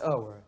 hour.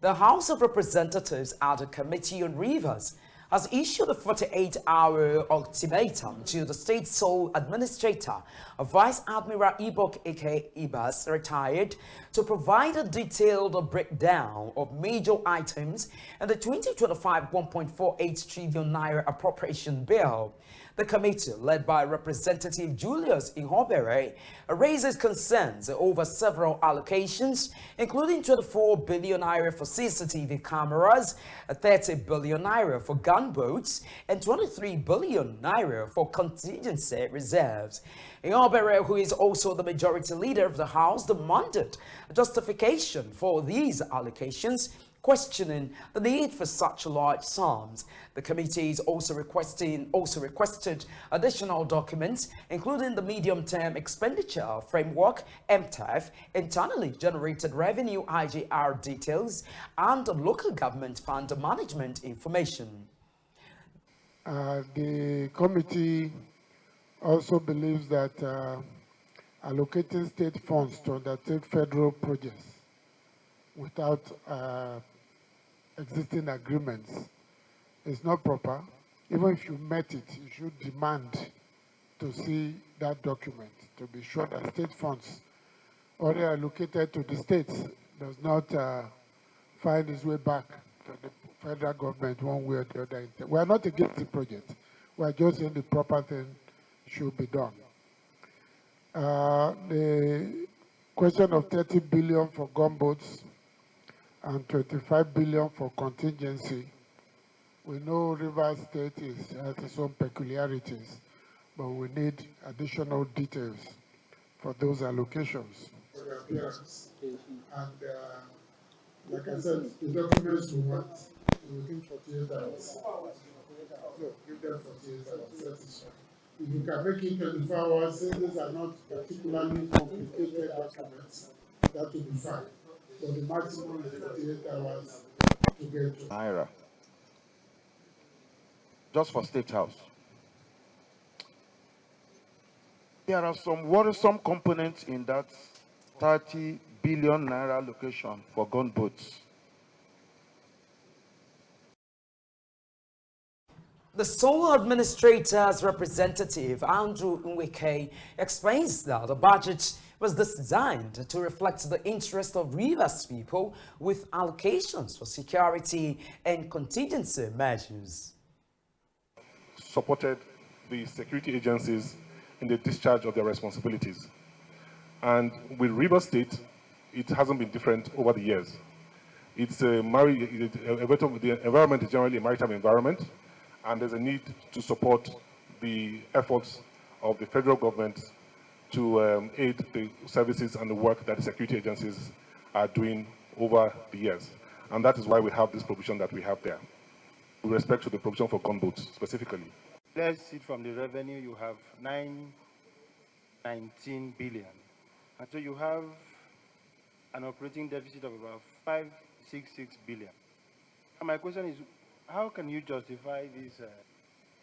The House of Representatives at the Committee on Rivers has issued a 48-hour ultimatum to the state sole administrator, Vice Admiral Ibok aka Ibas, retired, to provide a detailed breakdown of major items in the 2025 1.48 trillion naira appropriation bill. The committee, led by Representative Julius Ihobere, raises concerns over several allocations, including 24 billion naira for CCTV cameras, 30 billion naira for gunboats, and 23 billion naira for contingency reserves. Ihobere, who is also the majority leader of the House, demanded justification for these allocations, questioning the need for such large sums. The committee is also requested additional documents, including the medium-term expenditure framework (MTEF), internally generated revenue (IGR) details, and local government fund management information. The committee also believes that allocating state funds to undertake federal projects without existing agreements is not proper. Even if you met it, you should demand to see that document to be sure that state funds already allocated to the states does not find its way back to the federal government one way or the other. We are not against the project. We are just saying the proper thing should be done. The question of 30 billion for gunboats and 25 billion for contingency. We know Rivers State has its own peculiarities, but we need additional details for those allocations. And like I said, the documents we want within 48 hours. So give them 48 hours. If you can make it 24 hours, since these are not particularly complicated documents, that will be fine. But the maximum is 48 hours to get to Naira. Just for State House. There are some worrisome components in that 30 billion naira allocation for gunboats. The sole administrator's representative, Andrew Nweke, explains that the budget was designed to reflect the interest of Rivers people with allocations for security and contingency measures. Supported the security agencies in the discharge of their responsibilities. And with Rivers State, it hasn't been different over the years. It's the environment is generally a maritime environment, and there's a need to support the efforts of the federal government to aid the services and the work that the security agencies are doing over the years. And that is why we have this provision that we have there, with respect to the provision for gunboats specifically. Let's see, from the revenue, you have 19 billion. And so you have an operating deficit of about 566 billion. And my question is, how can you justify this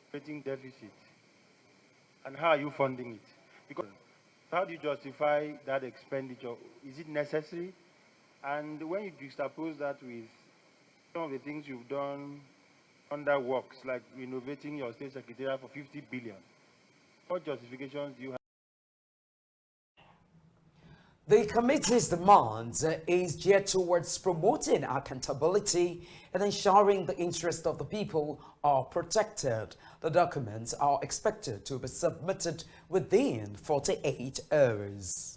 operating deficit? And how are you funding it? Because how do you justify that expenditure? Is it necessary? And when you juxtapose that with some of the things you've done under works, like renovating your state secretariat for 50 billion, what justifications do you have? The committee's demands is geared towards promoting accountability and ensuring the interests of the people are protected. The documents are expected to be submitted within 48 hours.